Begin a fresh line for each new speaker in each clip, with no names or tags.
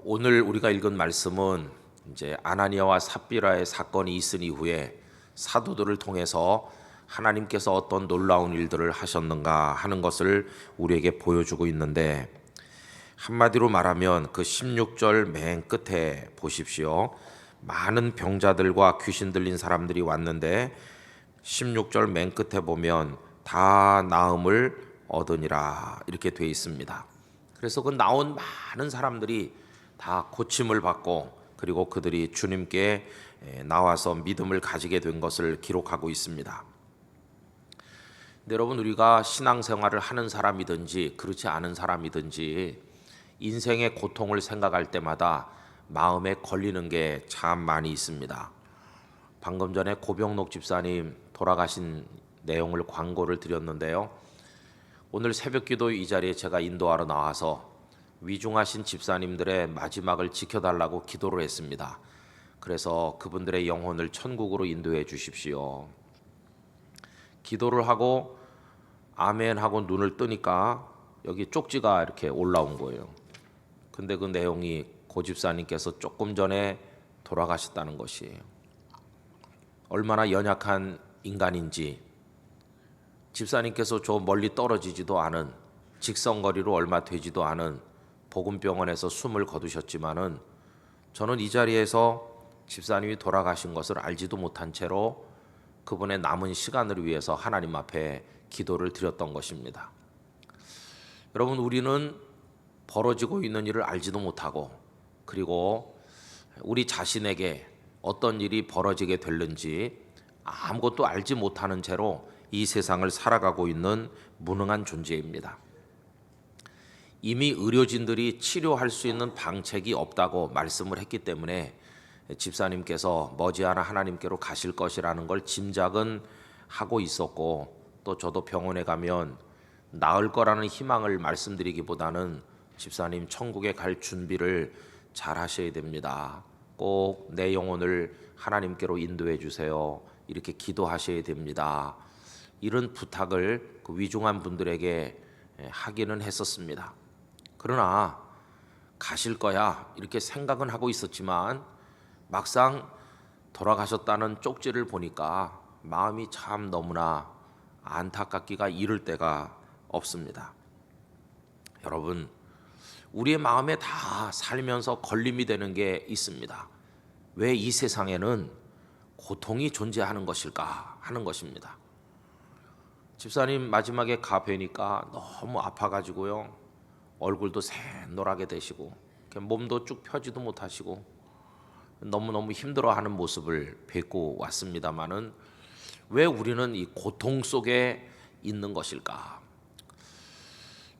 오늘 우리가 읽은 말씀은 이제 아나니아와 삽비라의 사건이 있은 이후에 사도들을 통해서 하나님께서 어떤 놀라운 일들을 하셨는가 하는 것을 우리에게 보여주고 있는데, 한마디로 말하면 그 16절 맨 끝에 보십시오. 많은 병자들과 귀신 들린 사람들이 왔는데 16절 맨 끝에 보면 다 나음을 얻으니라 이렇게 되어 있습니다. 그래서 그 나온 많은 사람들이 다 고침을 받고, 그리고 그들이 주님께 나와서 믿음을 가지게 된 것을 기록하고 있습니다. 근데 여러분, 우리가 신앙생활을 하는 사람이든지 그렇지 않은 사람이든지 인생의 고통을 생각할 때마다 마음에 걸리는 게 참 많이 있습니다. 방금 전에 고병록 집사님 돌아가신 내용을 광고를 드렸는데요. 오늘 새벽기도 이 자리에 제가 인도하러 나와서 위중하신 집사님들의 마지막을 지켜달라고 기도를 했습니다. 그래서 그분들의 영혼을 천국으로 인도해 주십시오. 기도를 하고 아멘 하고 눈을 뜨니까 여기 쪽지가 이렇게 올라온 거예요. 근데 그 내용이 고 집사님께서 조금 전에 돌아가셨다는 것이에요. 얼마나 연약한 인간인지, 집사님께서 저 멀리 떨어지지도 않은, 직선거리로 얼마 되지도 않은 복음병원에서 숨을 거두셨지만은 저는 이 자리에서 집사님이 돌아가신 것을 알지도 못한 채로 그분의 남은 시간을 위해서 하나님 앞에 기도를 드렸던 것입니다. 여러분, 우리는 벌어지고 있는 일을 알지도 못하고, 그리고 우리 자신에게 어떤 일이 벌어지게 될는지 아무것도 알지 못하는 채로 이 세상을 살아가고 있는 무능한 존재입니다. 이미 의료진들이 치료할 수 있는 방책이 없다고 말씀을 했기 때문에 집사님께서 머지않아 하나님께로 가실 것이라는 걸 짐작은 하고 있었고, 또 저도 병원에 가면 나을 거라는 희망을 말씀드리기보다는 집사님 천국에 갈 준비를 잘 하셔야 됩니다. 꼭 내 영혼을 하나님께로 인도해 주세요. 이렇게 기도하셔야 됩니다. 이런 부탁을 그 위중한 분들에게 하기는 했었습니다. 그러나 가실 거야 이렇게 생각은 하고 있었지만 막상 돌아가셨다는 쪽지를 보니까 마음이 참 너무나 안타깝기가 이를 데가 없습니다. 여러분, 우리의 마음에 다 살면서 걸림이 되는 게 있습니다. 왜 이 세상에는 고통이 존재하는 것일까 하는 것입니다. 집사님 마지막에 가 뵈니까 너무 아파가지고요, 얼굴도 샛노랗게 되시고 몸도 쭉 펴지도 못하시고 너무너무 힘들어하는 모습을 뵙고 왔습니다마는 왜 우리는 이 고통 속에 있는 것일까?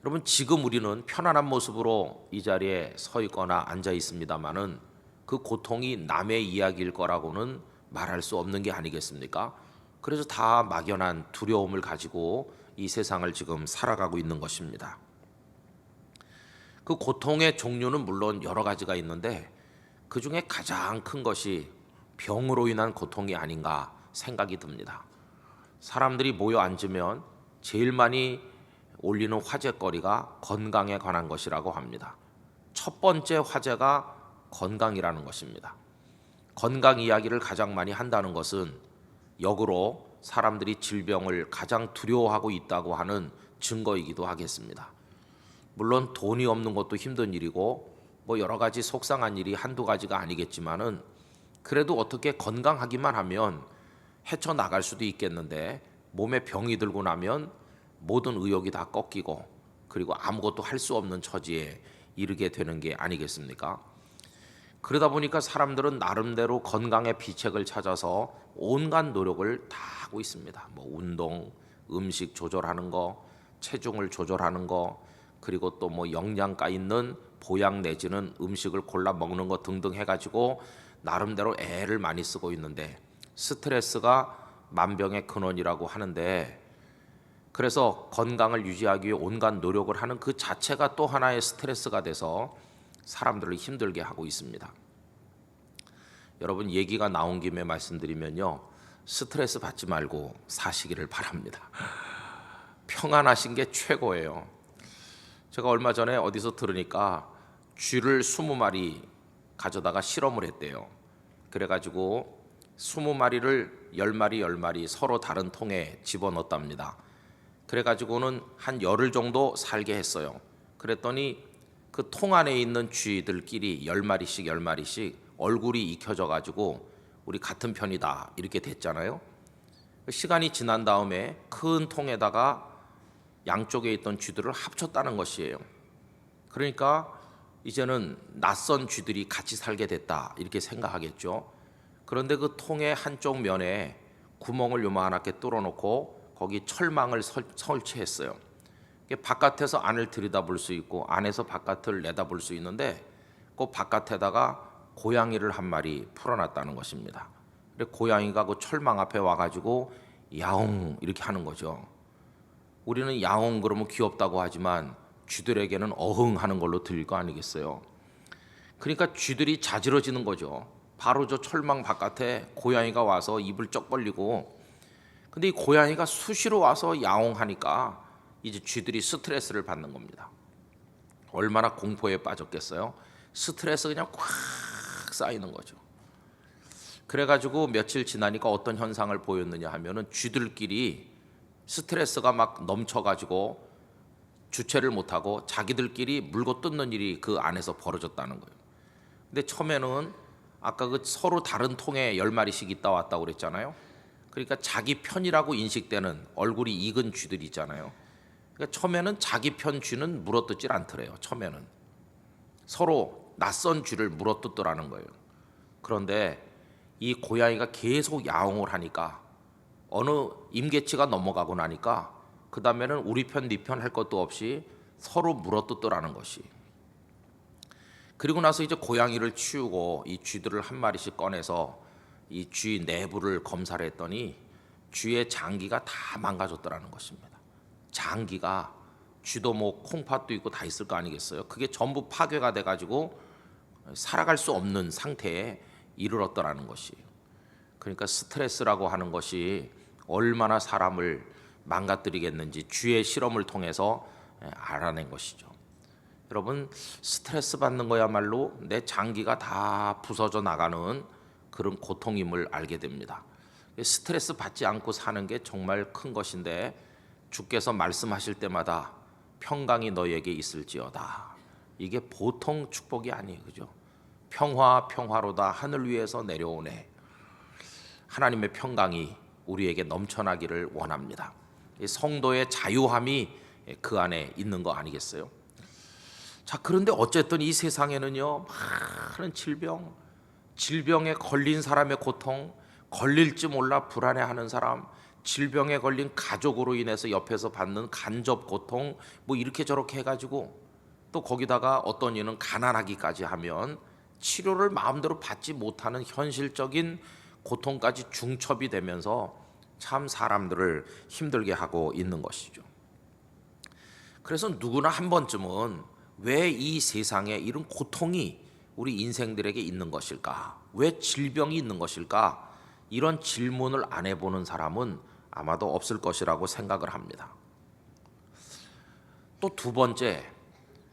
여러분, 지금 우리는 편안한 모습으로 이 자리에 서 있거나 앉아 있습니다마는 그 고통이 남의 이야기일 거라고는 말할 수 없는 게 아니겠습니까? 그래서 다 막연한 두려움을 가지고 이 세상을 지금 살아가고 있는 것입니다. 그 고통의 종류는 물론 여러 가지가 있는데 그 중에 가장 큰 것이 병으로 인한 고통이 아닌가 생각이 듭니다. 사람들이 모여 앉으면 제일 많이 올리는 화제거리가 건강에 관한 것이라고 합니다. 첫 번째 화제가 건강이라는 것입니다. 건강 이야기를 가장 많이 한다는 것은 역으로 사람들이 질병을 가장 두려워하고 있다고 하는 증거이기도 하겠습니다. 물론 돈이 없는 것도 힘든 일이고 뭐 여러 가지 속상한 일이 한두 가지가 아니겠지만은 그래도 어떻게 건강하기만 하면 헤쳐나갈 수도 있겠는데, 몸에 병이 들고 나면 모든 의욕이 다 꺾이고 그리고 아무것도 할 수 없는 처지에 이르게 되는 게 아니겠습니까? 그러다 보니까 사람들은 나름대로 건강의 비책을 찾아서 온갖 노력을 다 하고 있습니다. 뭐 운동, 음식 조절하는 거, 체중을 조절하는 거, 그리고 또 뭐 영양가 있는 보약 내지는 음식을 골라 먹는 거 등등 해가지고 나름대로 애를 많이 쓰고 있는데, 스트레스가 만병의 근원이라고 하는데, 그래서 건강을 유지하기 위해 온갖 노력을 하는 그 자체가 또 하나의 스트레스가 돼서 사람들을 힘들게 하고 있습니다. 여러분, 얘기가 나온 김에 말씀드리면요, 스트레스 받지 말고 사시기를 바랍니다. 평안하신 게 최고예요. 제가 얼마 전에 어디서 들으니까 쥐를 20마리 가져다가 실험을 했대요. 그래가지고 20마리를 10마리 서로 다른 통에 집어넣었답니다. 그래가지고는 한 열흘 정도 살게 했어요. 그랬더니 그 통 안에 있는 쥐들끼리 10마리씩 얼굴이 익혀져가지고 우리 같은 편이다 이렇게 됐잖아요. 시간이 지난 다음에 큰 통에다가 양쪽에 있던 쥐들을 합쳤다는 것이에요. 그러니까 이제는 낯선 쥐들이 같이 살게 됐다 이렇게 생각하겠죠. 그런데 그 통의 한쪽 면에 구멍을 요만하게 뚫어놓고 거기 철망을 설치했어요. 바깥에서 안을 들여다볼 수 있고 안에서 바깥을 내다볼 수 있는데 그 바깥에다가 고양이를 한 마리 풀어놨다는 것입니다. 고양이가 그 철망 앞에 와가지고 야옹 이렇게 하는 거죠. 우리는 야옹 그러면 귀엽다고 하지만 쥐들에게는 어흥 하는 걸로 들릴 거 아니겠어요. 그러니까 쥐들이 자지러지는 거죠. 바로 저 철망 바깥에 고양이가 와서 입을 쩍 벌리고, 근데 이 고양이가 수시로 와서 야옹하니까 이제 쥐들이 스트레스를 받는 겁니다. 얼마나 공포에 빠졌겠어요. 스트레스 그냥 꽉 쌓이는 거죠. 그래가지고 며칠 지나니까 어떤 현상을 보였느냐 하면은 쥐들끼리 스트레스가 막 넘쳐가지고 주체를 못하고 자기들끼리 물고 뜯는 일이 그 안에서 벌어졌다는 거예요. 근데 처음에는 아까 그 서로 다른 통에 10마리씩 있다 왔다고 그랬잖아요. 그러니까 자기 편이라고 인식되는 얼굴이 익은 쥐들이 있잖아요. 그러니까 처음에는 자기 편 쥐는 물어뜯질 않더래요. 처음에는 서로 낯선 쥐를 물어뜯더라는 거예요. 그런데 이 고양이가 계속 야옹을 하니까 어느 임계치가 넘어가고 나니까 그 다음에는 우리 편 네 편 할 것도 없이 서로 물어뜯더라는 것이. 그리고 나서 이제 고양이를 치우고 이 쥐들을 한 마리씩 꺼내서 이 쥐 내부를 검사를 했더니 쥐의 장기가 다 망가졌더라는 것입니다. 장기가 쥐도 뭐 콩팥도 있고 다 있을 거 아니겠어요. 그게 전부 파괴가 돼가지고 살아갈 수 없는 상태에 이르렀더라는 것이. 그러니까 스트레스라고 하는 것이 얼마나 사람을 망가뜨리겠는지 쥐의 실험을 통해서 알아낸 것이죠. 여러분, 스트레스 받는 거야말로 내 장기가 다 부서져 나가는 그런 고통임을 알게 됩니다. 스트레스 받지 않고 사는 게 정말 큰 것인데 주께서 말씀하실 때마다 평강이 너에게 있을지어다. 이게 보통 축복이 아니에요. 그죠? 평화로다 하늘 위에서 내려오네. 하나님의 평강이 우리에게 넘쳐나기를 원합니다. 성도의 자유함이 그 안에 있는 거 아니겠어요? 자, 그런데 어쨌든 이 세상에는요, 많은 질병에 걸린 사람의 고통, 걸릴지 몰라 불안해하는 사람, 질병에 걸린 가족으로 인해서 옆에서 받는 간접 고통, 뭐 이렇게 저렇게 해가지고 또 거기다가 어떤 이는 가난하기까지 하면 치료를 마음대로 받지 못하는 현실적인 고통까지 중첩이 되면서 참 사람들을 힘들게 하고 있는 것이죠. 그래서 누구나 한 번쯤은 왜 이 세상에 이런 고통이 우리 인생들에게 있는 것일까? 왜 질병이 있는 것일까? 이런 질문을 안 해보는 사람은 아마도 없을 것이라고 생각을 합니다. 또 두 번째,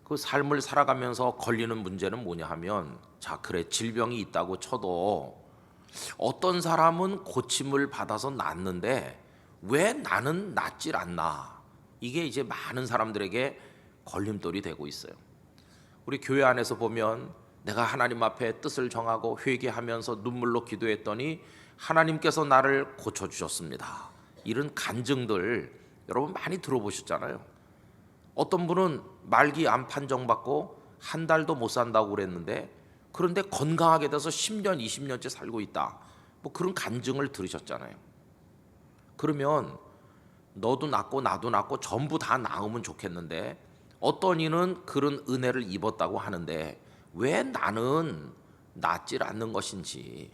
그 삶을 살아가면서 걸리는 문제는 뭐냐 하면, 자, 그래, 질병이 있다고 쳐도 어떤 사람은 고침을 받아서 낫는데 왜 나는 낫질 않나? 이게 이제 많은 사람들에게 걸림돌이 되고 있어요. 우리 교회 안에서 보면 내가 하나님 앞에 뜻을 정하고 회개하면서 눈물로 기도했더니 하나님께서 나를 고쳐주셨습니다. 이런 간증들 여러분 많이 들어보셨잖아요. 어떤 분은 말기 암 판정받고 한 달도 못 산다고 그랬는데 그런데 건강하게 돼서 10년, 20년째 살고 있다. 뭐 그런 간증을 들으셨잖아요. 그러면 너도 낫고 나도 낫고 전부 다 나으면 좋겠는데 어떤 이는 그런 은혜를 입었다고 하는데 왜 나는 낫질 않는 것인지,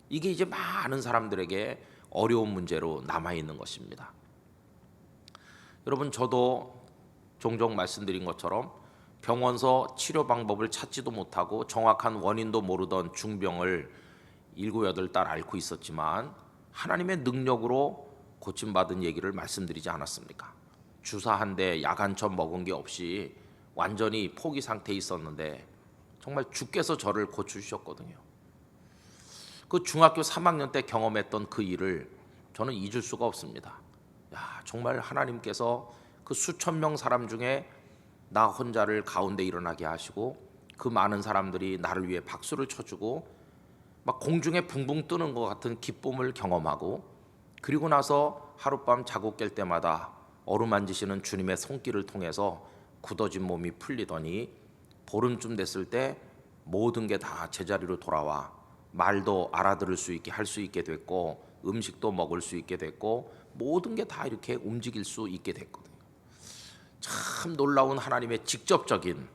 이게 이제 많은 사람들에게 어려운 문제로 남아있는 것입니다. 여러분, 저도 종종 말씀드린 것처럼 병원서 치료 방법을 찾지도 못하고 정확한 원인도 모르던 중병을 7, 8달 앓고 있었지만 하나님의 능력으로 고침받은 얘기를 말씀드리지 않았습니까? 주사 한 대, 약 한 첩 먹은 게 없이 완전히 포기 상태에 있었는데 정말 주께서 저를 고쳐주셨거든요. 그 중학교 3학년 때 경험했던 그 일을 저는 잊을 수가 없습니다. 야, 정말 하나님께서 그 수천 명 사람 중에 나 혼자를 가운데 일어나게 하시고 그 많은 사람들이 나를 위해 박수를 쳐주고 막 공중에 붕붕 뜨는 것 같은 기쁨을 경험하고, 그리고 나서 하룻밤 자고 깰 때마다 어루만지시는 주님의 손길을 통해서 굳어진 몸이 풀리더니 보름쯤 됐을 때 모든 게 다 제자리로 돌아와 말도 알아들을 수 있게 할 수 있게 됐고, 음식도 먹을 수 있게 됐고, 모든 게 다 이렇게 움직일 수 있게 됐거든요. 참 놀라운 하나님의 직접적인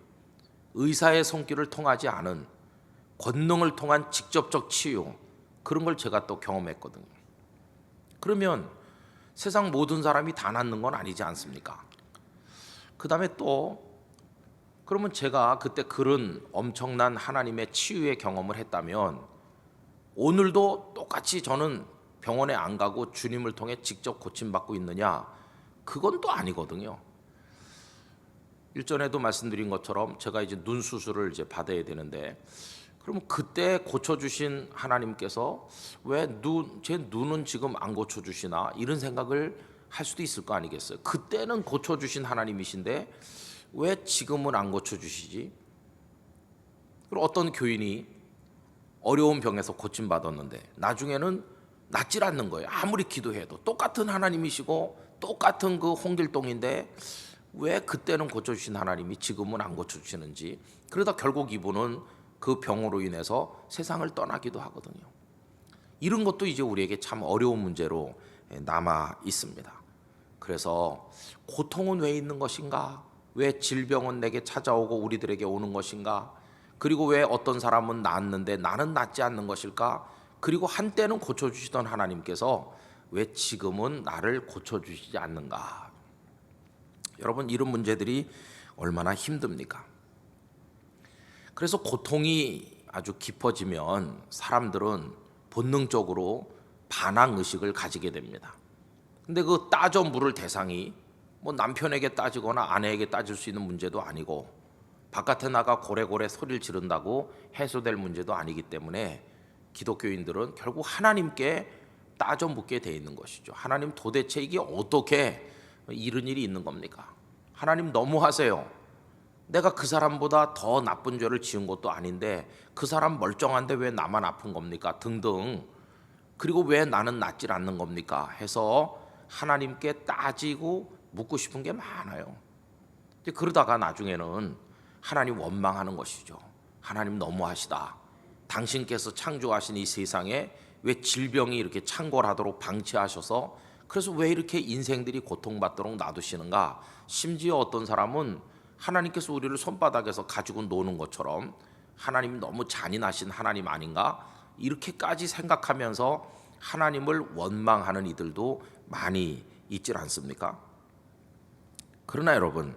의사의 손길을 통하지 않은 권능을 통한 직접적 치유, 그런 걸 제가 또 경험했거든요. 그러면 세상 모든 사람이 다 낫는 건 아니지 않습니까? 그 다음에 또 그러면 제가 그때 그런 엄청난 하나님의 치유의 경험을 했다면 오늘도 똑같이 저는 병원에 안 가고 주님을 통해 직접 고침받고 있느냐? 그건 또 아니거든요. 일전에도 말씀드린 것처럼 제가 이제 눈 수술을 이제 받아야 되는데, 그러면 그때 고쳐주신 하나님께서 왜 제 눈은 지금 안 고쳐주시나, 이런 생각을 할 수도 있을 거 아니겠어요. 그때는 고쳐주신 하나님이신데 왜 지금은 안 고쳐주시지? 그리고 어떤 교인이 어려운 병에서 고침받았는데 나중에는 낫질 않는 거예요. 아무리 기도해도 똑같은 하나님이시고 똑같은 그 홍길동인데 왜 그때는 고쳐주신 하나님이 지금은 안 고쳐주시는지. 그러다 결국 이분은 그 병으로 인해서 세상을 떠나기도 하거든요. 이런 것도 이제 우리에게 참 어려운 문제로 남아 있습니다. 그래서 고통은 왜 있는 것인가? 왜 질병은 내게 찾아오고 우리들에게 오는 것인가? 그리고 왜 어떤 사람은 낫는데 나는 낫지 않는 것일까? 그리고 한때는 고쳐주시던 하나님께서 왜 지금은 나를 고쳐주시지 않는가? 여러분, 이런 문제들이 얼마나 힘듭니까? 그래서 고통이 아주 깊어지면 사람들은 본능적으로 반항의식을 가지게 됩니다. 근데 그 따져 물을 대상이 뭐 남편에게 따지거나 아내에게 따질 수 있는 문제도 아니고, 바깥에 나가 고래고래 소리를 지른다고 해소될 문제도 아니기 때문에 기독교인들은 결국 하나님께 따져 묻게 돼 있는 것이죠. 하나님, 도대체 이게 어떻게 이런 일이 있는 겁니까? 하나님, 너무하세요. 내가 그 사람보다 더 나쁜 죄를 지은 것도 아닌데 그 사람 멀쩡한데 왜 나만 아픈 겁니까? 등등. 그리고 왜 나는 낫질 않는 겁니까? 해서 하나님께 따지고 묻고 싶은 게 많아요. 그러다가 나중에는 하나님 원망하는 것이죠. 하나님, 너무하시다. 당신께서 창조하신 이 세상에 왜 질병이 이렇게 창궐하도록 방치하셔서, 그래서 왜 이렇게 인생들이 고통받도록 놔두시는가? 심지어 어떤 사람은 하나님께서 우리를 손바닥에서 가지고 노는 것처럼 하나님 너무 잔인하신 하나님 아닌가? 이렇게까지 생각하면서 하나님을 원망하는 이들도 많이 있질 않습니까? 그러나 여러분,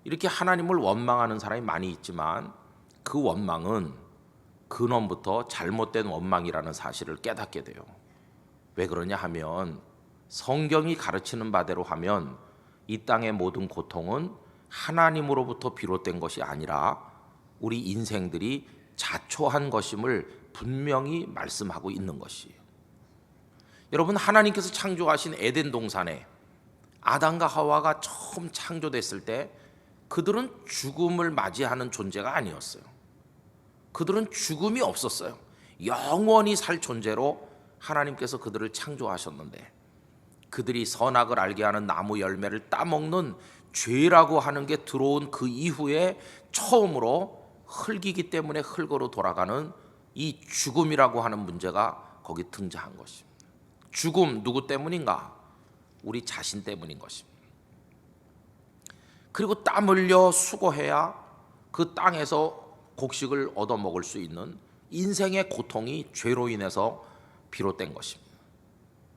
이렇게 하나님을 원망하는 사람이 많이 있지만 그 원망은 근원부터 잘못된 원망이라는 사실을 깨닫게 돼요. 왜 그러냐 하면 성경이 가르치는 바대로 하면 이 땅의 모든 고통은 하나님으로부터 비롯된 것이 아니라 우리 인생들이 자초한 것임을 분명히 말씀하고 있는 것이에요. 여러분, 하나님께서 창조하신 에덴 동산에 아담과 하와가 처음 창조됐을 때 그들은 죽음을 맞이하는 존재가 아니었어요. 그들은 죽음이 없었어요. 영원히 살 존재로 하나님께서 그들을 창조하셨는데, 그들이 선악을 알게 하는 나무 열매를 따먹는 죄라고 하는 게 들어온 그 이후에 처음으로 흙이기 때문에 흙으로 돌아가는 이 죽음이라고 하는 문제가 거기 등장한 것입니다. 죽음, 누구 때문인가? 우리 자신 때문인 것입니다. 그리고 땀 흘려 수고해야 그 땅에서 곡식을 얻어먹을 수 있는 인생의 고통이 죄로 인해서 비롯된 것입니다.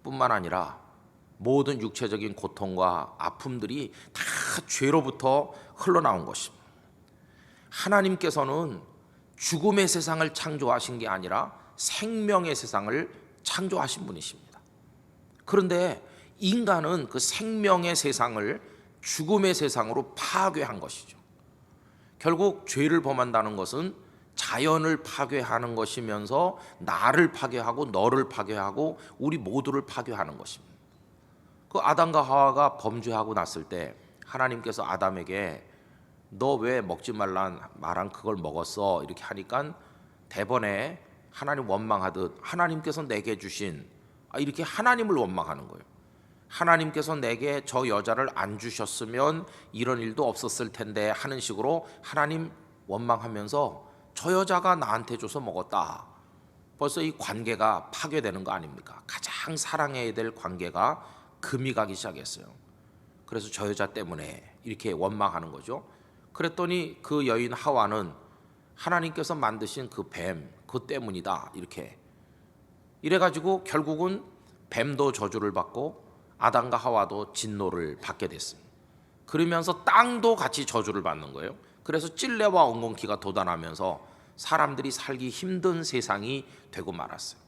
뿐만 아니라 모든 육체적인 고통과 아픔들이 다 죄로부터 흘러나온 것입니다. 하나님께서는 죽음의 세상을 창조하신 게 아니라 생명의 세상을 창조하신 분이십니다. 그런데 인간은 그 생명의 세상을 죽음의 세상으로 파괴한 것이죠. 결국 죄를 범한다는 것은 자연을 파괴하는 것이면서 나를 파괴하고 너를 파괴하고 우리 모두를 파괴하는 것입니다. 그 아담과 하와가 범죄하고 났을 때 하나님께서 아담에게 너 왜 먹지 말란 말한 그걸 먹었어 이렇게 하니까 대번에 하나님 원망하듯 하나님께서 내게 주신 이렇게 하나님을 원망하는 거예요. 하나님께서 내게 저 여자를 안 주셨으면 이런 일도 없었을 텐데 하는 식으로 하나님 원망하면서 저 여자가 나한테 줘서 먹었다. 벌써 이 관계가 파괴되는 거 아닙니까? 가장 사랑해야 될 관계가 금이 가기 시작했어요. 그래서 저 여자 때문에 이렇게 원망하는 거죠. 그랬더니 그 여인 하와는 하나님께서 만드신 그 뱀, 그 때문이다 이렇게 이래가지고 결국은 뱀도 저주를 받고 아담과 하와도 진노를 받게 됐습니다. 그러면서 땅도 같이 저주를 받는 거예요. 그래서 찔레와 엉겅퀴가 돋아나면서 사람들이 살기 힘든 세상이 되고 말았어요.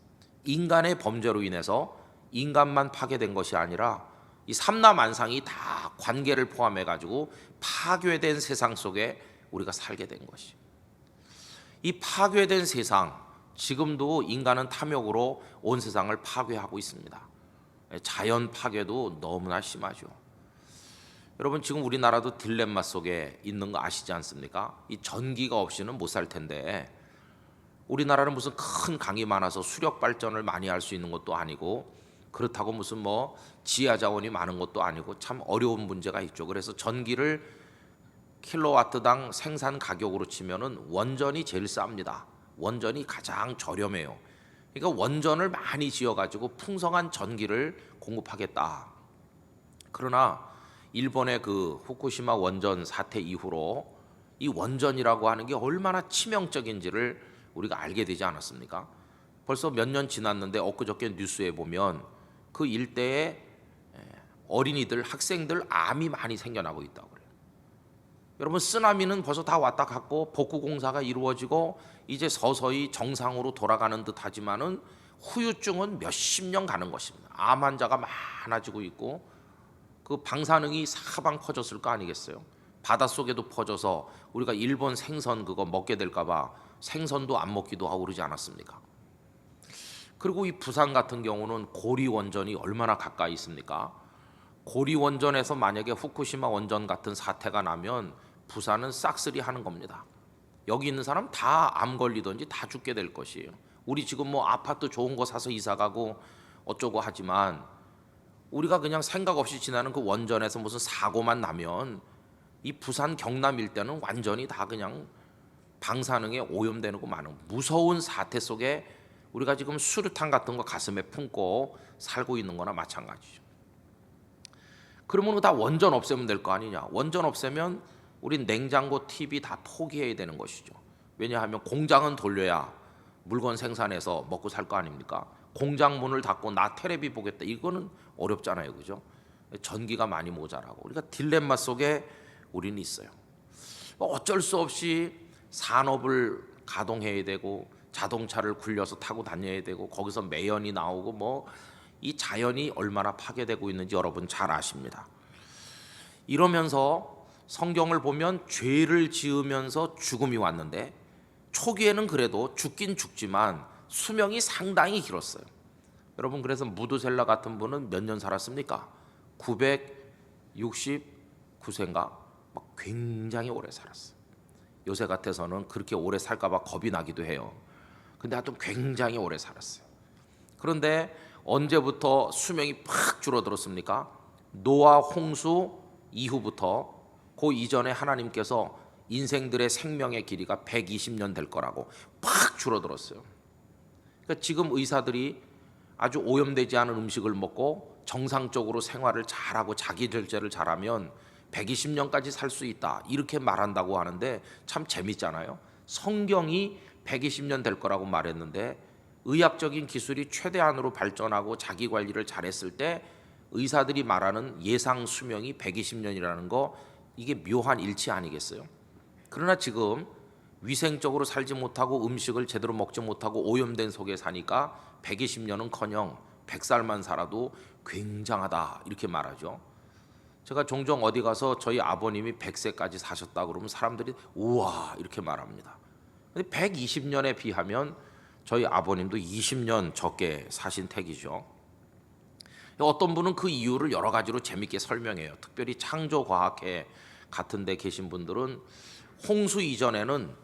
인간의 범죄로 인해서 인간만 파괴된 것이 아니라 이 삼라만상이 다 관계를 포함해 가지고 파괴된 세상 속에 우리가 살게 된 것이. 이 파괴된 세상, 지금도 인간은 탐욕으로 온 세상을 파괴하고 있습니다. 자연 파괴도 너무나 심하죠. 여러분 지금 우리나라도 딜레마 속에 있는 거 아시지 않습니까? 이 전기가 없이는 못 살 텐데 우리나라는 무슨 큰 강이 많아서 수력 발전을 많이 할 수 있는 것도 아니고 그렇다고 무슨 뭐 지하 자원이 많은 것도 아니고 참 어려운 문제가 있죠. 그래서 전기를 킬로와트당 생산 가격으로 치면은 원전이 제일 쌉니다. 원전이 가장 저렴해요. 그러니까 원전을 많이 지어가지고 풍성한 전기를 공급하겠다. 그러나 일본의 그 후쿠시마 원전 사태 이후로 이 원전이라고 하는 게 얼마나 치명적인지를 우리가 알게 되지 않았습니까? 벌써 몇 년 지났는데 엊그저께 뉴스에 보면 그 일대에 어린이들, 학생들 암이 많이 생겨나고 있다고 그래요. 여러분 쓰나미는 벌써 다 왔다 갔고 복구 공사가 이루어지고 이제 서서히 정상으로 돌아가는 듯 하지만은 후유증은 몇십 년 가는 것입니다. 암 환자가 많아지고 있고 그 방사능이 사방 퍼졌을 거 아니겠어요? 바닷속에도 퍼져서 우리가 일본 생선 그거 먹게 될까 봐 생선도 안 먹기도 하고 그러지 않았습니까? 그리고 이 부산 같은 경우는 고리 원전이 얼마나 가까이 있습니까? 고리 원전에서 만약에 후쿠시마 원전 같은 사태가 나면 부산은 싹쓸이 하는 겁니다. 여기 있는 사람 다 암 걸리든지 다 죽게 될 것이에요. 우리 지금 뭐 아파트 좋은 거 사서 이사 가고 어쩌고 하지만 우리가 그냥 생각 없이 지나는 그 원전에서 무슨 사고만 나면 이 부산 경남 일대는 완전히 다 그냥 방사능에 오염되는 거 많은 무서운 사태 속에 우리가 지금 수류탄 같은 거 가슴에 품고 살고 있는 거나 마찬가지죠. 그러면 다 원전 없애면 될 거 아니냐. 원전 없애면 우린 냉장고, TV 다 포기해야 되는 것이죠. 왜냐하면 공장은 돌려야 물건 생산해서 먹고 살 거 아닙니까? 공장 문을 닫고 나 테레비 보겠다. 이거는 어렵잖아요. 그죠? 전기가 많이 모자라고. 우리가 딜레마 속에 우리는 있어요. 어쩔 수 없이 산업을 가동해야 되고 자동차를 굴려서 타고 다녀야 되고 거기서 매연이 나오고 뭐 이 자연이 얼마나 파괴되고 있는지 여러분 잘 아십니다. 이러면서 성경을 보면 죄를 지으면서 죽음이 왔는데 초기에는 그래도 죽긴 죽지만 수명이 상당히 길었어요. 여러분 그래서 무드셀라 같은 분은 몇 년 살았습니까? 969세인가? 막 굉장히 오래 살았어요. 요새 같아서는 그렇게 오래 살까 봐 겁이 나기도 해요. 근데 하여튼 굉장히 오래 살았어요. 그런데 언제부터 수명이 팍 줄어들었습니까? 노아 홍수 이후부터 그 이전에 하나님께서 인생들의 생명의 길이가 120년 될 거라고 팍 줄어들었어요. 그러니까 지금 의사들이 아주 오염되지 않은 음식을 먹고 정상적으로 생활을 잘하고 자기 절제를 잘하면 120년까지 살 수 있다 이렇게 말한다고 하는데 참 재밌잖아요. 성경이 120년 될 거라고 말했는데 의학적인 기술이 최대한으로 발전하고 자기 관리를 잘했을 때 의사들이 말하는 예상 수명이 120년이라는 거 이게 묘한 일치 아니겠어요? 그러나 지금 위생적으로 살지 못하고 음식을 제대로 먹지 못하고 오염된 속에 사니까 120년은커녕 100살만 살아도 굉장하다 이렇게 말하죠. 제가 종종 어디 가서 저희 아버님이 100세까지 사셨다 그러면 사람들이 우와 이렇게 말합니다. 근데 120년에 비하면 저희 아버님도 20년 적게 사신 택이죠. 어떤 분은 그 이유를 여러 가지로 재밌게 설명해요. 특별히 창조과학회 같은 데 계신 분들은 홍수 이전에는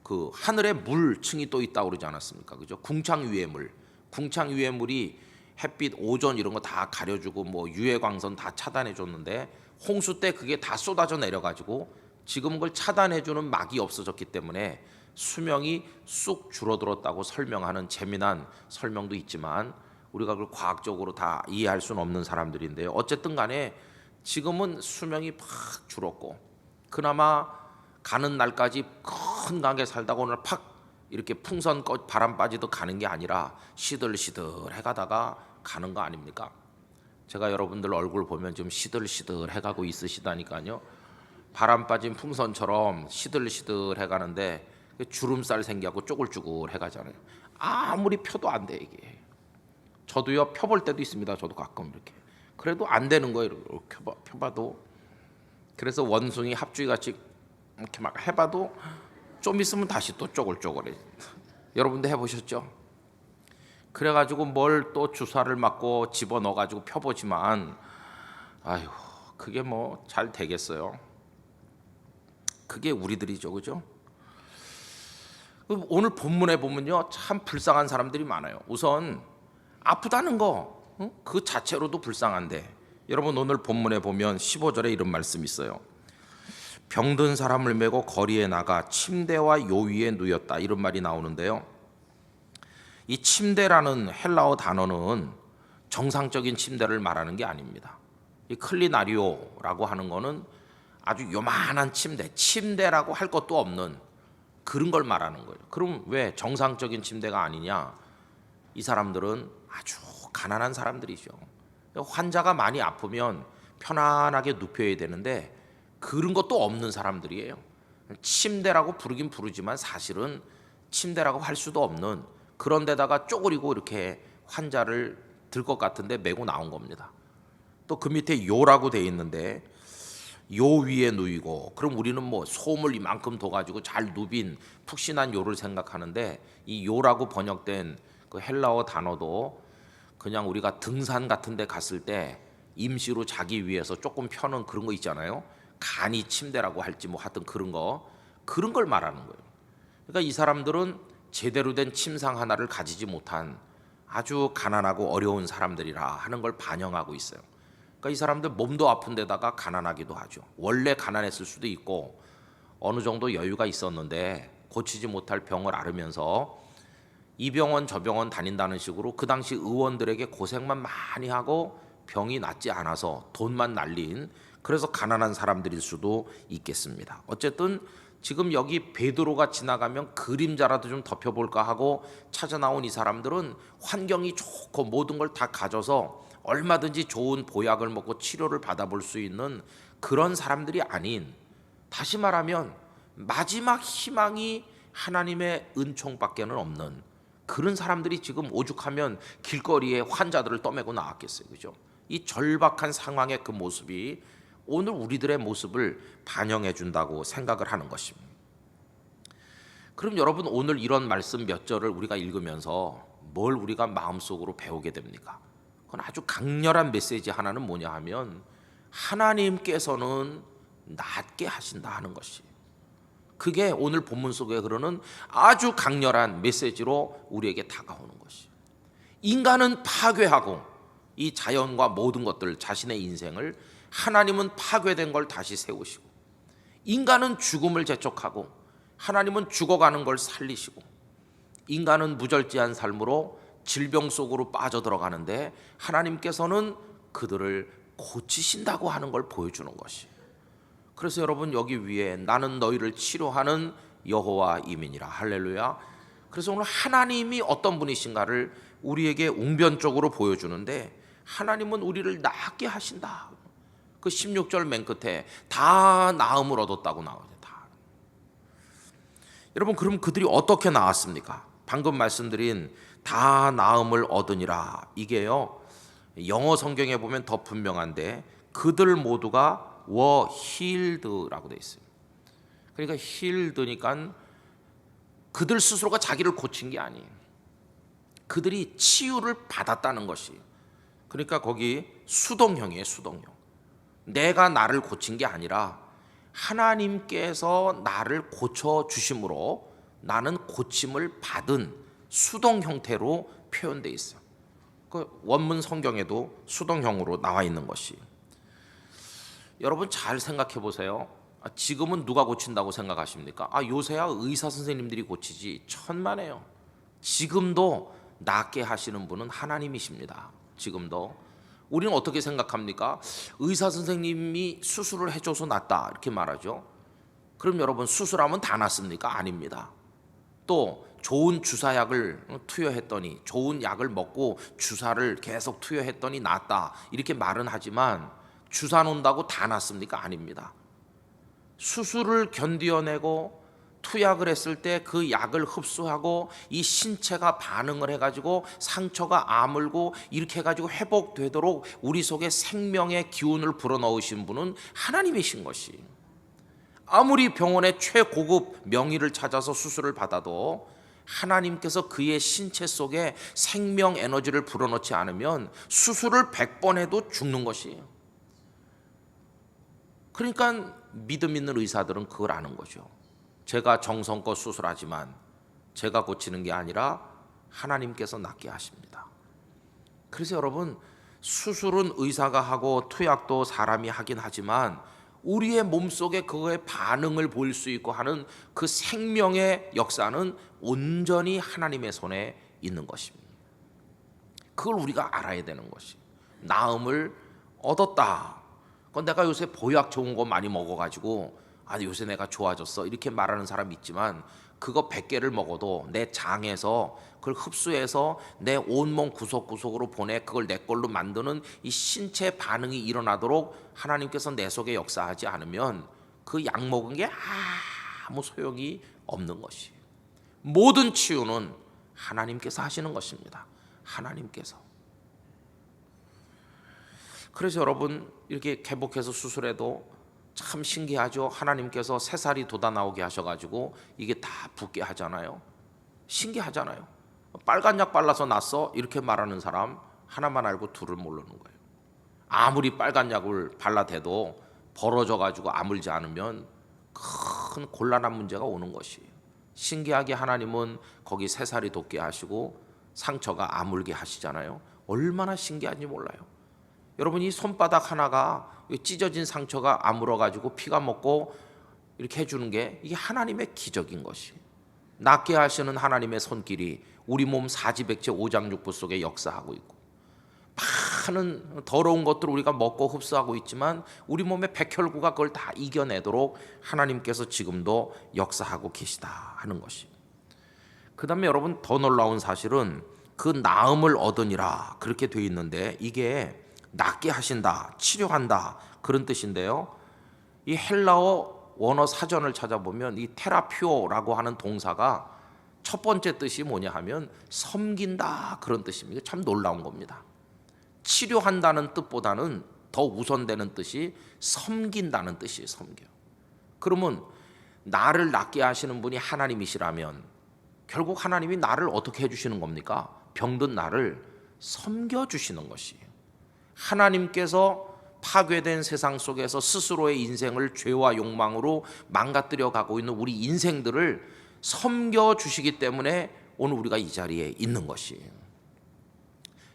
그 하늘에 물층이 또 있다고 그러지 않았습니까? 그죠? 궁창유해물. 궁창유해물이 햇빛, 오존 이런 거 다 가려주고 뭐 유해광선 다 차단해 줬는데 홍수 때 그게 다 쏟아져 내려가지고 지금 그걸 차단해 주는 막이 없어졌기 때문에 수명이 쑥 줄어들었다고 설명하는 재미난 설명도 있지만 우리가 그걸 과학적으로 다 이해할 수는 없는 사람들인데요. 어쨌든 간에 지금은 수명이 팍 줄었고 그나마 가는 날까지 건강하게 살다가 오늘 팍 이렇게 풍선 바람 빠지듯 가는 게 아니라 시들시들해 가다가 가는 거 아닙니까? 제가 여러분들 얼굴 보면 좀 시들시들해 가고 있으시다니까요. 바람 빠진 풍선처럼 시들시들해 가는데 주름살 생기고 쪼글쪼글해 가잖아요. 아무리 펴도 안 돼 이게. 저도요 펴볼 때도 있습니다. 저도 가끔 이렇게. 그래도 안 되는 거예요. 이렇게 펴봐도. 그래서 원숭이 합주기 같이 이렇게 막 해봐도 좀 있으면 다시 또 쪼글쪼글해. 여러분도 해보셨죠? 그래가지고 뭘 또 주사를 맞고 집어넣어가지고 펴보지만 아유 그게 뭐 잘 되겠어요. 그게 우리들이죠, 그죠? 오늘 본문에 보면요 참 불쌍한 사람들이 많아요. 우선 아프다는 거 그 자체로도 불쌍한데 여러분 오늘 본문에 보면 15절에 이런 말씀이 있어요. 병든 사람을 메고 거리에 나가 침대와 요 위에 누였다 이런 말이 나오는데요. 이 침대라는 헬라어 단어는 정상적인 침대를 말하는 게 아닙니다. 이 클리나리오라고 하는 거는 아주 요만한 침대라고 할 것도 없는 그런 걸 말하는 거예요. 그럼 왜 정상적인 침대가 아니냐? 이 사람들은 아주 가난한 사람들이죠. 환자가 많이 아프면 편안하게 눕혀야 되는데 그런 것도 없는 사람들이에요. 침대라고 부르긴 부르지만 사실은 침대라고 할 수도 없는 그런 데다가 쪼그리고 이렇게 환자를 들 것 같은데 메고 나온 겁니다. 또 그 밑에 요라고 돼 있는데 요 위에 누이고 그럼 우리는 뭐 솜을 이만큼 둬가지고 잘 누빈 푹신한 요를 생각하는데 이 요라고 번역된 그 헬라어 단어도 그냥 우리가 등산 같은 데 갔을 때 임시로 자기 위해서 조금 펴는 그런 거 있잖아요. 간이 침대라고 할지 뭐 하여튼 그런 걸 말하는 거예요. 그러니까 이 사람들은 제대로 된 침상 하나를 가지지 못한 아주 가난하고 어려운 사람들이라 하는 걸 반영하고 있어요. 그러니까 이 사람들 몸도 아픈 데다가 가난하기도 하죠. 원래 가난했을 수도 있고 어느 정도 여유가 있었는데 고치지 못할 병을 앓으면서 이 병원 저 병원 다닌다는 식으로 그 당시 의원들에게 고생만 많이 하고 병이 낫지 않아서 돈만 날린 그래서 가난한 사람들일 수도 있겠습니다. 어쨌든 지금 여기 베드로가 지나가면 그림자라도 좀 덮여볼까 하고 찾아 나온 이 사람들은 환경이 좋고 모든 걸 다 가져서 얼마든지 좋은 보약을 먹고 치료를 받아볼 수 있는 그런 사람들이 아닌 다시 말하면 마지막 희망이 하나님의 은총밖에는 없는 그런 사람들이 지금 오죽하면 길거리에 환자들을 떠매고 나왔겠어요. 그죠? 이 절박한 상황의 그 모습이 오늘 우리들의 모습을 반영해 준다고 생각을 하는 것입니다. 그럼 여러분 오늘 이런 말씀 몇 절을 우리가 읽으면서 뭘 우리가 마음속으로 배우게 됩니까? 그건 아주 강렬한 메시지 하나는 뭐냐 하면 하나님께서는 낫게 하신다 하는 것이 그게 오늘 본문 속에 흐르는 아주 강렬한 메시지로 우리에게 다가오는 것이 인간은 파괴하고 이 자연과 모든 것들 자신의 인생을 하나님은 파괴된 걸 다시 세우시고 인간은 죽음을 재촉하고 하나님은 죽어가는 걸 살리시고 인간은 무절제한 삶으로 질병 속으로 빠져들어가는데 하나님께서는 그들을 고치신다고 하는 걸 보여주는 것이 그래서 여러분 여기 위에 나는 너희를 치료하는 여호와 이민이라 할렐루야. 그래서 오늘 하나님이 어떤 분이신가를 우리에게 웅변적으로 보여주는데 하나님은 우리를 낫게 하신다. 그 16절 맨 끝에 다 나음을 얻었다고 나와요. 다. 여러분 그럼 그들이 어떻게 나았습니까? 방금 말씀드린 다 나음을 얻으니라 이게요 영어 성경에 보면 더 분명한데 그들 모두가 were healed라고 돼 있어요. 그러니까 healed니까 그들 스스로가 자기를 고친 게 아니에요. 그들이 치유를 받았다는 것이. 그러니까 거기 수동형이에요. 수동형. 내가 나를 고친 게 아니라 하나님께서 나를 고쳐주심으로 나는 고침을 받은 수동 형태로 표현되어 있어요. 그 원문 성경에도 수동형으로 나와 있는 것이. 여러분 잘 생각해 보세요. 지금은 누가 고친다고 생각하십니까? 요새야 의사 선생님들이 고치지. 천만에요. 지금도 낫게 하시는 분은 하나님이십니다. 지금도. 우리는 어떻게 생각합니까? 의사 선생님이 수술을 해줘서 낫다 이렇게 말하죠. 그럼 여러분 수술하면 다 낫습니까? 아닙니다. 또 좋은 주사약을 투여했더니, 좋은 약을 먹고 주사를 계속 투여했더니 낫다 이렇게 말은 하지만 주사 놓는다고 다 낫습니까? 아닙니다. 수술을 견뎌내고 투약을 했을 때 그 약을 흡수하고 이 신체가 반응을 해가지고 상처가 아물고 이렇게 해가지고 회복되도록 우리 속에 생명의 기운을 불어넣으신 분은 하나님이신 것이. 아무리 병원의 최고급 명의를 찾아서 수술을 받아도 하나님께서 그의 신체 속에 생명 에너지를 불어넣지 않으면 수술을 100번 해도 죽는 것이에요. 그러니까 믿음 있는 의사들은 그걸 아는 거죠. 제가 정성껏 수술하지만 제가 고치는 게 아니라 하나님께서 낫게 하십니다. 그래서 여러분 수술은 의사가 하고 투약도 사람이 하긴 하지만 우리의 몸속에 그거의 반응을 볼 수 있고 하는 그 생명의 역사는 온전히 하나님의 손에 있는 것입니다. 그걸 우리가 알아야 되는 것이. 나음을 얻었다. 그건 내가 요새 보약 좋은 거 많이 먹어가지고 요새 내가 좋아졌어 이렇게 말하는 사람이 있지만 그거 100개를 먹어도 내 장에서 그걸 흡수해서 내 온몸 구석구석으로 보내 그걸 내 걸로 만드는 이 신체 반응이 일어나도록 하나님께서 내 속에 역사하지 않으면 그 약 먹은 게 아무 소용이 없는 것이. 모든 치유는 하나님께서 하시는 것입니다. 하나님께서. 그래서 여러분 이렇게 개복해서 수술해도 참 신기하죠. 하나님께서 새살이 돋아나오게 하셔가지고 이게 다 붓게 하잖아요. 신기하잖아요. 빨간 약 발라서 났어 이렇게 말하는 사람 하나만 알고 둘을 모르는 거예요. 아무리 빨간 약을 발라대도 벌어져가지고 아물지 않으면 큰 곤란한 문제가 오는 것이에요. 신기하게 하나님은 거기 새살이 돋게 하시고 상처가 아물게 하시잖아요. 얼마나 신기한지 몰라요. 여러분 이 손바닥 하나가 찢어진 상처가 아물어가지고 피가 먹고 이렇게 해주는 게 이게 하나님의 기적인 것이. 낫게 하시는 하나님의 손길이 우리 몸 사지백체 오장육부 속에 역사하고 있고 많은 더러운 것들을 우리가 먹고 흡수하고 있지만 우리 몸의 백혈구가 그걸 다 이겨내도록 하나님께서 지금도 역사하고 계시다 하는 것이. 그 다음에 여러분 더 놀라운 사실은 그 나음을 얻으니라 그렇게 돼 있는데 이게 낫게 하신다, 치료한다 그런 뜻인데요. 이 헬라어 원어 사전을 찾아보면 이 테라피오라고 하는 동사가 첫 번째 뜻이 뭐냐 하면 섬긴다 그런 뜻입니다. 참 놀라운 겁니다. 치료한다는 뜻보다는 더 우선되는 뜻이 섬긴다는 뜻이에요. 섬겨. 그러면 나를 낫게 하시는 분이 하나님이시라면 결국 하나님이 나를 어떻게 해주시는 겁니까? 병든 나를 섬겨주시는 것이에요. 하나님께서 파괴된 세상 속에서 스스로의 인생을 죄와 욕망으로 망가뜨려 가고 있는 우리 인생들을 섬겨주시기 때문에 오늘 우리가 이 자리에 있는 것이에요.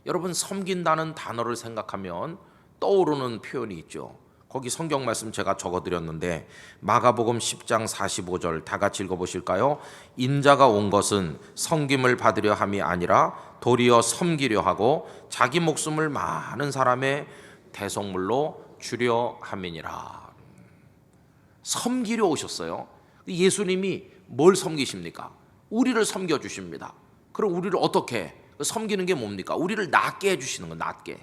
여러분 섬긴다는 단어를 생각하면 떠오르는 표현이 있죠. 거기 성경 말씀 제가 적어드렸는데 마가복음 10장 45절 다 같이 읽어보실까요? 인자가 온 것은 섬김을 받으려 함이 아니라 도리어 섬기려 하고 자기 목숨을 많은 사람의 대속물로 주려 함이니라. 섬기려 오셨어요. 예수님이 뭘 섬기십니까? 우리를 섬겨주십니다. 그럼 우리를 어떻게 섬기는 게 뭡니까? 우리를 낫게 해주시는 거, 낫게.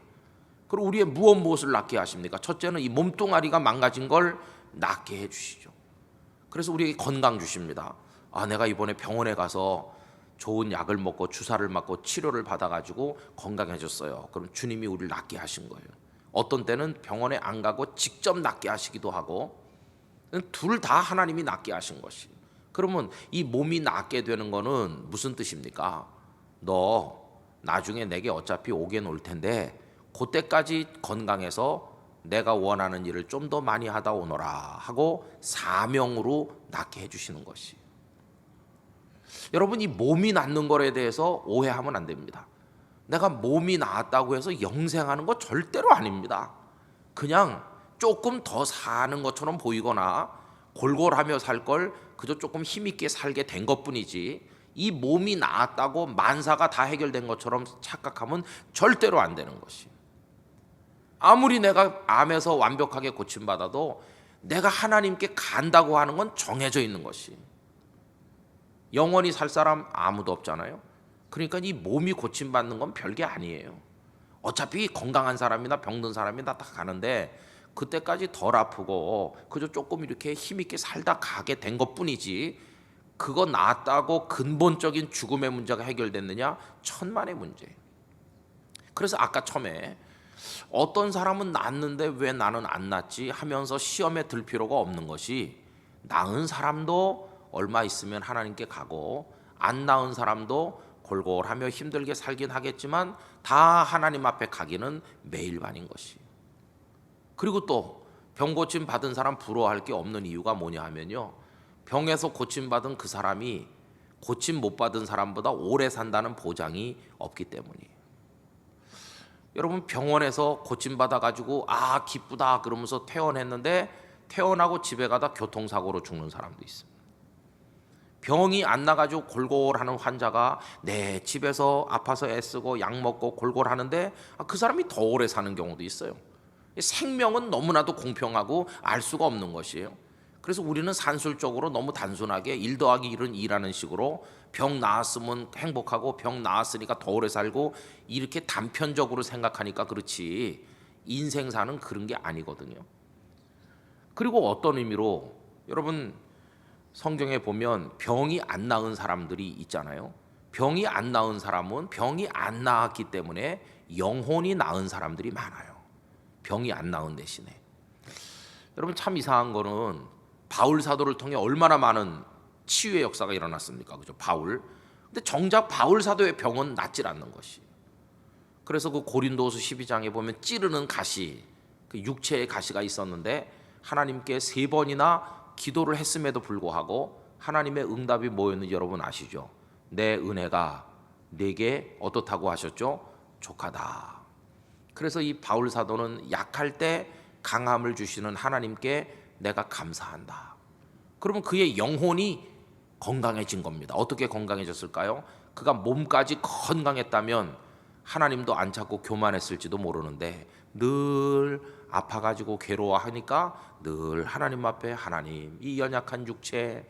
그리고 우리의 무엇을 낫게 하십니까? 첫째는 이 몸뚱아리가 망가진 걸 낫게 해주시죠. 그래서 우리에게 건강 주십니다. 내가 이번에 병원에 가서 좋은 약을 먹고 주사를 맞고 치료를 받아가지고 건강해졌어요. 그럼 주님이 우리를 낫게 하신 거예요. 어떤 때는 병원에 안 가고 직접 낫게 하시기도 하고 둘 다 하나님이 낫게 하신 것이. 그러면 이 몸이 낫게 되는 거는 무슨 뜻입니까? 너 나중에 내게 어차피 오긴 올 텐데 그때까지 건강해서 내가 원하는 일을 좀 더 많이 하다 오너라 하고 사명으로 낫게 해주시는 것이. 여러분, 이 몸이 낫는 거에 대해서 오해하면 안 됩니다. 내가 몸이 나았다고 해서 영생하는 거 절대로 아닙니다. 그냥 조금 더 사는 것처럼 보이거나 골골하며 살 걸 그저 조금 힘있게 살게 된 것뿐이지, 이 몸이 나았다고 만사가 다 해결된 것처럼 착각하면 절대로 안 되는 것이. 아무리 내가 암에서 완벽하게 고침받아도 내가 하나님께 간다고 하는 건 정해져 있는 것이. 영원히 살 사람 아무도 없잖아요. 그러니까 이 몸이 고침받는 건 별게 아니에요. 어차피 건강한 사람이나 병든 사람이나 다 가는데 그때까지 덜 아프고 그저 조금 이렇게 힘있게 살다 가게 된 것뿐이지, 그거 나았다고 근본적인 죽음의 문제가 해결됐느냐? 천만의 문제. 그래서 아까 처음에 어떤 사람은 낫는데 왜 나는 안 낫지 하면서 시험에 들 필요가 없는 것이, 나은 사람도 얼마 있으면 하나님께 가고 안 나은 사람도 골골하며 힘들게 살긴 하겠지만 다 하나님 앞에 가기는 매일반인 것이. 그리고 또 병 고침 받은 사람 부러워할 게 없는 이유가 뭐냐 하면요, 병에서 고침 받은 그 사람이 고침 못 받은 사람보다 오래 산다는 보장이 없기 때문이에요. 여러분, 병원에서 고침 받아 가지고 아 기쁘다 그러면서 퇴원했는데 퇴원하고 집에 가다 교통사고로 죽는 사람도 있습니다. 병이 안 나가지고 골골하는 환자가 내 집에서 아파서 애쓰고 약 먹고 골골하는데 그 사람이 더 오래 사는 경우도 있어요. 생명은 너무나도 공평하고 알 수가 없는 것이에요. 그래서 우리는 산술적으로 너무 단순하게 1 더하기 1은 2라는 식으로 병 나았으면 행복하고 병 나았으니까 더 오래 살고 이렇게 단편적으로 생각하니까 그렇지, 인생사는 그런 게 아니거든요. 그리고 어떤 의미로 여러분, 성경에 보면 병이 안 나은 사람들이 있잖아요. 병이 안 나은 사람은 병이 안 나았기 때문에 영혼이 나은 사람들이 많아요. 병이 안 나은 대신에. 여러분, 참 이상한 거는 바울 사도를 통해 얼마나 많은 치유의 역사가 일어났습니까? 그죠? 바울. 근데 정작 바울 사도의 병은 낫질 않는 것이. 그래서 그 고린도후서 12장에 보면 찌르는 가시, 그 육체의 가시가 있었는데 하나님께 3번이나 기도를 했음에도 불구하고 하나님의 응답이 뭐였는지 여러분 아시죠? 내 은혜가 내게 어떻다고 하셨죠? 족하다. 그래서 이 바울 사도는 약할 때 강함을 주시는 하나님께 내가 감사한다. 그러면 그의 영혼이 건강해진 겁니다. 어떻게 건강해졌을까요? 그가 몸까지 건강했다면 하나님도 안 찾고 교만했을지도 모르는데 늘 아파가지고 괴로워하니까 늘 하나님 앞에, 하나님, 이 연약한 육체,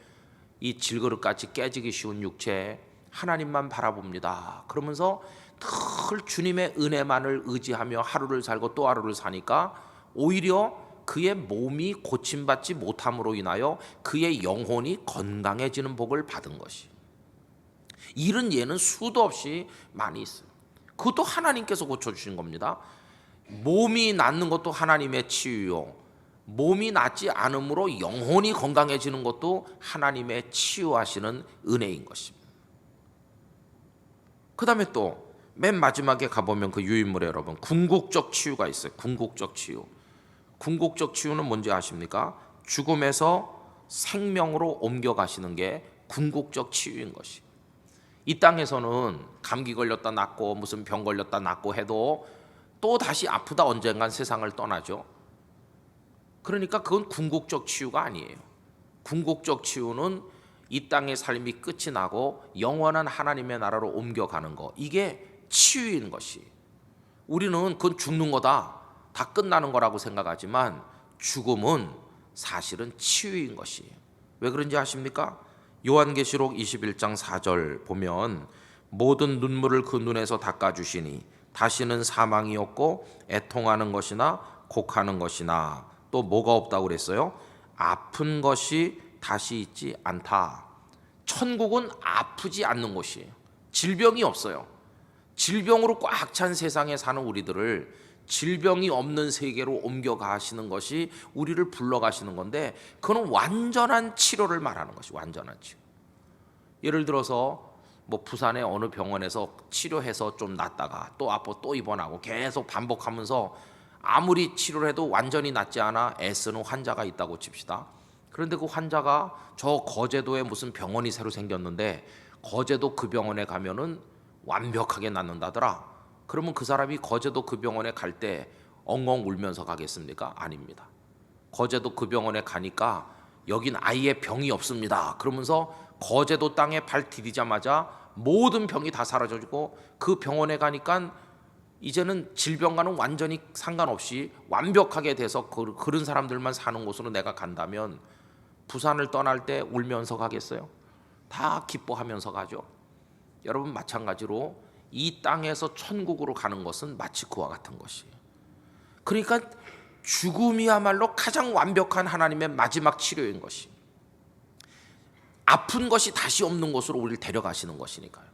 이 질그릇같이 깨지기 쉬운 육체 하나님만 바라봅니다. 그러면서 늘 주님의 은혜만을 의지하며 하루를 살고 또 하루를 사니까 오히려 그의 몸이 고침받지 못함으로 인하여 그의 영혼이 건강해지는 복을 받은 것이. 이런 예는 수도 없이 많이 있어요. 그것도 하나님께서 고쳐주신 겁니다. 몸이 낫는 것도 하나님의 치유요, 몸이 낫지 않으므로 영혼이 건강해지는 것도 하나님의 치유하시는 은혜인 것입니다. 그 다음에 또 맨 마지막에 가보면 그 유인물에 여러분 궁극적 치유가 있어요. 궁극적 치유. 궁극적 치유는 뭔지 아십니까? 죽음에서 생명으로 옮겨가시는 게 궁극적 치유인 것이. 이 땅에서는 감기 걸렸다 낫고 무슨 병 걸렸다 낫고 해도 또 다시 아프다 언젠간 세상을 떠나죠. 그러니까 그건 궁극적 치유가 아니에요. 궁극적 치유는 이 땅의 삶이 끝이 나고 영원한 하나님의 나라로 옮겨가는 거, 이게 치유인 것이. 우리는 그건 죽는 거다, 다 끝나는 거라고 생각하지만 죽음은 사실은 치유인 것이에요. 왜 그런지 아십니까? 요한계시록 21장 4절 보면 모든 눈물을 그 눈에서 닦아주시니 다시는 사망이 없고 애통하는 것이나 곡하는 것이나 또 뭐가 없다고 그랬어요? 아픈 것이 다시 있지 않다. 천국은 아프지 않는 곳이에요. 질병이 없어요. 질병으로 꽉 찬 세상에 사는 우리들을 질병이 없는 세계로 옮겨가시는 것이 우리를 불러가시는 건데, 그건 완전한 치료를 말하는 것이 완전한 치료. 예를 들어서 뭐 부산의 어느 병원에서 치료해서 좀 낫다가 또 아파 또 입원하고 계속 반복하면서 아무리 치료를 해도 완전히 낫지 않아 애쓰는 환자가 있다고 칩시다. 그런데 그 환자가 저 거제도에 무슨 병원이 새로 생겼는데 거제도 그 병원에 가면은 완벽하게 낫는다더라. 그러면 그 사람이 거제도 그 병원에 갈 때 엉엉 울면서 가겠습니까? 아닙니다. 거제도 그 병원에 가니까 여긴 아예 병이 없습니다. 그러면서 거제도 땅에 발 디디자마자 모든 병이 다 사라져지고, 그 병원에 가니까 이제는 질병과는 완전히 상관없이 완벽하게 돼서 그런 사람들만 사는 곳으로 내가 간다면 부산을 떠날 때 울면서 가겠어요? 다 기뻐하면서 가죠. 여러분, 마찬가지로 이 땅에서 천국으로 가는 것은 마치 그와 같은 것이에요. 그러니까 죽음이야말로 가장 완벽한 하나님의 마지막 치료인 것이, 아픈 것이 다시 없는 곳으로 우리를 데려가시는 것이니까요.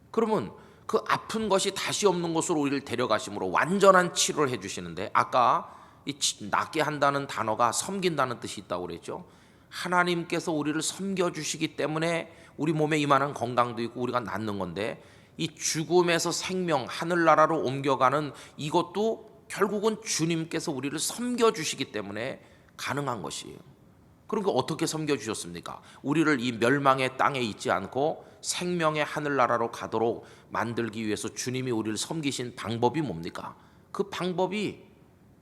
그러면 그 아픈 것이 다시 없는 곳으로 우리를 데려가심으로 완전한 치료를 해주시는데, 아까 이 낫게 한다는 단어가 섬긴다는 뜻이 있다고 그랬죠. 하나님께서 우리를 섬겨주시기 때문에 우리 몸에 이만한 건강도 있고 우리가 낫는 건데, 이 죽음에서 생명, 하늘나라로 옮겨가는 이것도 결국은 주님께서 우리를 섬겨주시기 때문에 가능한 것이에요. 그러니까 어떻게 섬겨주셨습니까? 우리를 이 멸망의 땅에 있지 않고 생명의 하늘나라로 가도록 만들기 위해서 주님이 우리를 섬기신 방법이 뭡니까? 그 방법이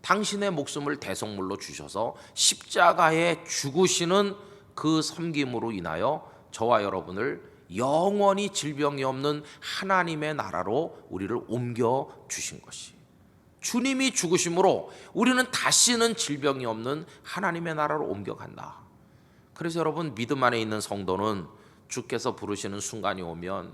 당신의 목숨을 대속물로 주셔서 십자가에 죽으시는 그 섬김으로 인하여 저와 여러분을 영원히 질병이 없는 하나님의 나라로 우리를 옮겨 주신 것이, 주님이 죽으심으로 우리는 다시는 질병이 없는 하나님의 나라로 옮겨간다. 그래서 여러분, 믿음 안에 있는 성도는 주께서 부르시는 순간이 오면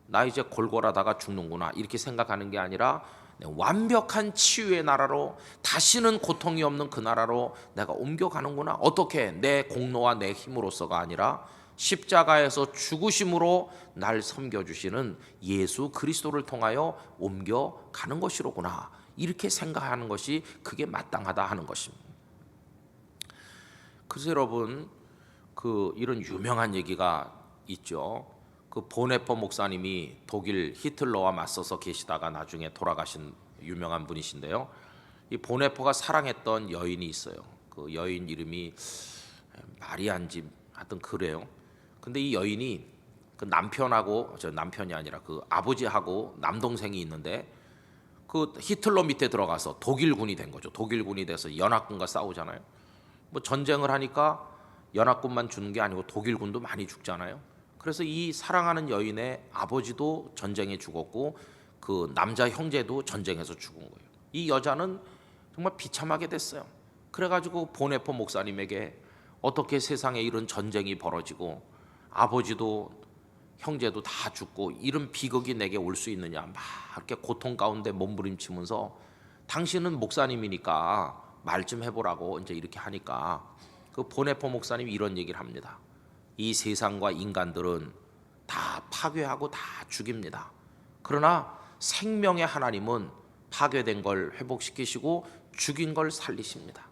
나 이제 골골하다가 죽는구나 이렇게 생각하는 게 아니라 완벽한 치유의 나라로, 다시는 고통이 없는 그 나라로 내가 옮겨가는구나. 어떻게? 내 공로와 내 힘으로서가 아니라 십자가에서 죽으심으로 날 섬겨주시는 예수 그리스도를 통하여 옮겨가는 것이로구나. 이렇게 생각하는 것이 그게 마땅하다 하는 것입니다. 그래서 여러분, 이런 유명한 얘기가 있죠. 보네퍼 목사님이 독일 히틀러와 맞서서 계시다가 나중에 돌아가신 유명한 분이신데요. 이 보네퍼가 사랑했던 여인이 있어요. 그 여인 이름이 마리안지 하여튼 그래요. 근데 이 여인이 그 남편이 아니라 그 아버지하고 남동생이 있는데, 그 히틀러 밑에 들어가서 독일군이 된 거죠. 독일군이 돼서 연합군과 싸우잖아요. 뭐 전쟁을 하니까 연합군만 죽는 게 아니고 독일군도 많이 죽잖아요. 그래서 이 사랑하는 여인의 아버지도 전쟁에 죽었고 그 남자 형제도 전쟁에서 죽은 거예요. 이 여자는 정말 비참하게 됐어요. 그래가지고 보네퍼 목사님에게 어떻게 세상에 이런 전쟁이 벌어지고 아버지도 형제도 다 죽고 이런 비극이 내게 올 수 있느냐, 막 이렇게 고통 가운데 몸부림치면서 당신은 목사님이니까 말 좀 해보라고 이제 이렇게 하니까 그 보네퍼 목사님이 이런 얘기를 합니다. 이 세상과 인간들은 다 파괴하고 다 죽입니다. 그러나 생명의 하나님은 파괴된 걸 회복시키시고 죽인 걸 살리십니다.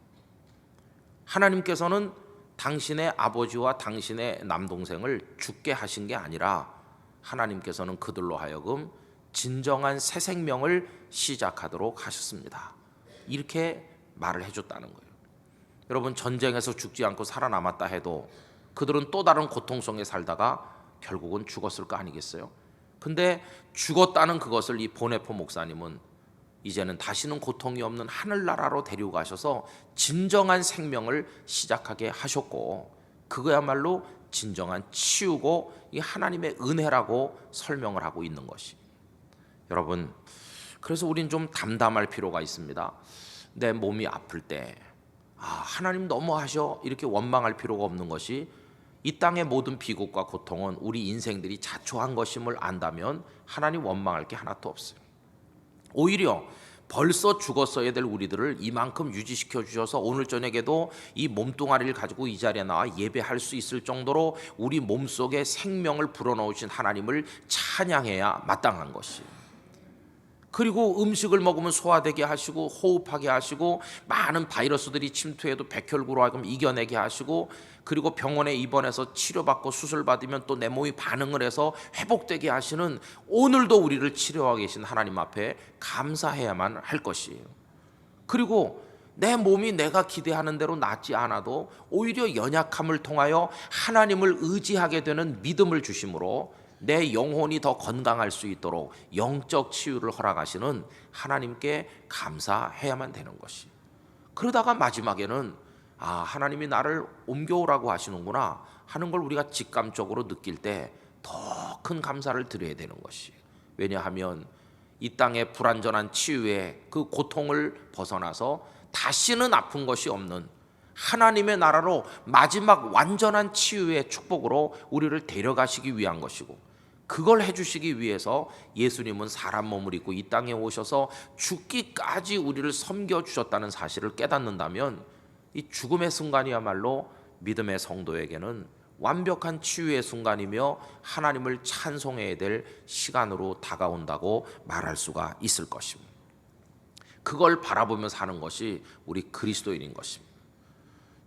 하나님께서는 당신의 아버지와 당신의 남동생을 죽게 하신 게 아니라 하나님께서는 그들로 하여금 진정한 새 생명을 시작하도록 하셨습니다. 이렇게 말을 해줬다는 거예요. 여러분, 전쟁에서 죽지 않고 살아남았다 해도 그들은 또 다른 고통 속에 살다가 결국은 죽었을 거 아니겠어요? 근데 죽었다는 그것을 이 보네퍼 목사님은 이제는 다시는 고통이 없는 하늘나라로 데리고 가셔서 진정한 생명을 시작하게 하셨고, 그거야말로 진정한 치유고 이 하나님의 은혜라고 설명을 하고 있는 것이. 여러분, 그래서 우린 좀 담담할 필요가 있습니다. 내 몸이 아플 때 하나님 너무하셔 이렇게 원망할 필요가 없는 것이, 이 땅의 모든 비극과 고통은 우리 인생들이 자초한 것임을 안다면 하나님 원망할 게 하나도 없어요. 오히려 벌써 죽었어야 될 우리들을 이만큼 유지시켜 주셔서 오늘 저녁에도 이 몸뚱아리를 가지고 이 자리에 나와 예배할 수 있을 정도로 우리 몸속에 생명을 불어넣으신 하나님을 찬양해야 마땅한 것이에요. 그리고 음식을 먹으면 소화되게 하시고 호흡하게 하시고 많은 바이러스들이 침투해도 백혈구로 하여금 이겨내게 하시고 그리고 병원에 입원해서 치료받고 수술받으면 또 내 몸이 반응을 해서 회복되게 하시는 오늘도 우리를 치료하고 계신 하나님 앞에 감사해야만 할 것이에요. 그리고 내 몸이 내가 기대하는 대로 낫지 않아도 오히려 연약함을 통하여 하나님을 의지하게 되는 믿음을 주심으로 내 영혼이 더 건강할 수 있도록 영적 치유를 허락하시는 하나님께 감사해야만 되는 것이. 그러다가 마지막에는 하나님이 나를 옮겨오라고 하시는구나 하는 걸 우리가 직감적으로 느낄 때 더 큰 감사를 드려야 되는 것이. 왜냐하면 이 땅의 불완전한 치유의 그 고통을 벗어나서 다시는 아픈 것이 없는 하나님의 나라로 마지막 완전한 치유의 축복으로 우리를 데려가시기 위한 것이고, 그걸 해주시기 위해서 예수님은 사람 몸을 입고 이 땅에 오셔서 죽기까지 우리를 섬겨주셨다는 사실을 깨닫는다면 이 죽음의 순간이야말로 믿음의 성도에게는 완벽한 치유의 순간이며 하나님을 찬송해야 될 시간으로 다가온다고 말할 수가 있을 것입니다. 그걸 바라보며 사는 것이 우리 그리스도인인 것입니다.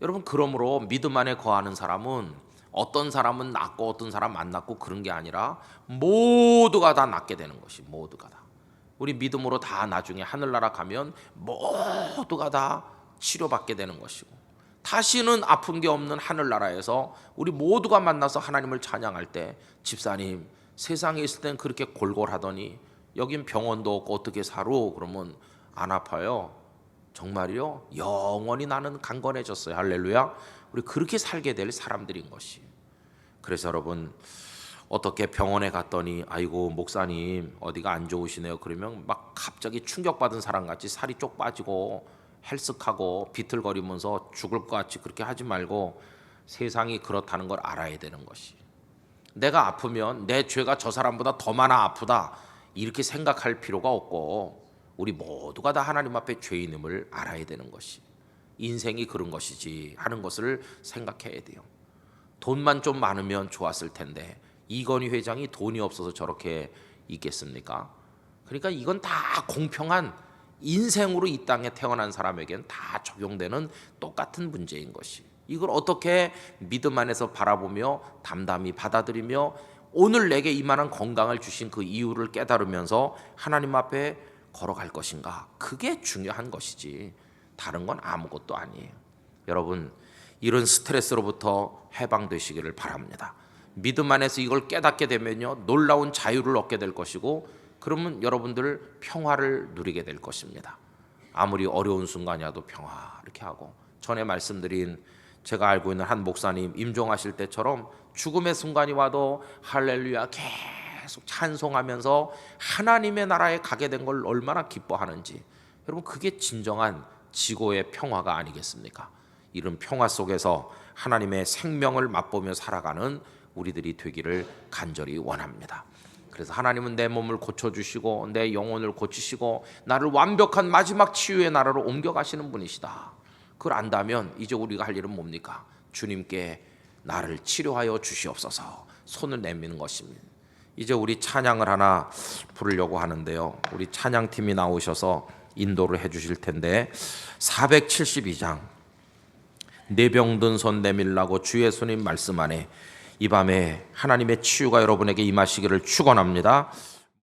여러분, 그러므로 믿음 안에 거하는 사람은 어떤 사람은 낫고 어떤 사람 안 낫고 그런 게 아니라 모두가 다 낫게 되는 것이. 모두가 다 우리 믿음으로 다 나중에 하늘나라 가면 모두가 다 치료받게 되는 것이고, 다시는 아픈 게 없는 하늘나라에서 우리 모두가 만나서 하나님을 찬양할 때, 집사님 세상에 있을 땐 그렇게 골골하더니 여긴 병원도 없고 어떻게 살아? 그러면 안 아파요. 정말요? 영원히 나는 강건해졌어요. 할렐루야. 우리 그렇게 살게 될 사람들인 것이. 그래서 여러분, 어떻게 병원에 갔더니 아이고 목사님 어디가 안 좋으시네요 그러면 막 갑자기 충격받은 사람같이 살이 쪽 빠지고 헬쓱하고 비틀거리면서 죽을 것 같이 그렇게 하지 말고 세상이 그렇다는 걸 알아야 되는 것이. 내가 아프면 내 죄가 저 사람보다 더 많아 아프다 이렇게 생각할 필요가 없고, 우리 모두가 다 하나님 앞에 죄인임을 알아야 되는 것이. 인생이 그런 것이지 하는 것을 생각해야 돼요. 돈만 좀 많으면 좋았을 텐데 이건희 회장이 돈이 없어서 저렇게 있겠습니까? 그러니까 이건 다 공평한 인생으로 이 땅에 태어난 사람에겐 다 적용되는 똑같은 문제인 것이. 이걸 어떻게 믿음 안에서 바라보며 담담히 받아들이며 오늘 내게 이만한 건강을 주신 그 이유를 깨달으면서 하나님 앞에 걸어갈 것인가, 그게 중요한 것이지 다른 건 아무것도 아니에요. 여러분, 이런 스트레스로부터 해방되시기를 바랍니다. 믿음 안에서 이걸 깨닫게 되면요 놀라운 자유를 얻게 될 것이고, 그러면 여러분들 평화를 누리게 될 것입니다. 아무리 어려운 순간이라도 평화 이렇게 하고, 전에 말씀드린 제가 알고 있는 한 목사님 임종하실 때처럼 죽음의 순간이 와도 할렐루야 계속 찬송하면서 하나님의 나라에 가게 된 걸 얼마나 기뻐하는지, 여러분 그게 진정한 지고의 평화가 아니겠습니까? 이런 평화 속에서 하나님의 생명을 맛보며 살아가는 우리들이 되기를 간절히 원합니다. 그래서 하나님은 내 몸을 고쳐주시고 내 영혼을 고치시고 나를 완벽한 마지막 치유의 나라로 옮겨가시는 분이시다. 그걸 안다면 이제 우리가 할 일은 뭡니까? 주님께 나를 치료하여 주시옵소서 손을 내미는 것입니다. 이제 우리 찬양을 하나 부르려고 하는데요, 우리 찬양팀이 나오셔서 인도를 해 주실 텐데 472장 내 병 든 손 내밀라고 주 예수님 말씀 안에 이 밤에 하나님의 치유가 여러분에게 임하시기를 축원합니다.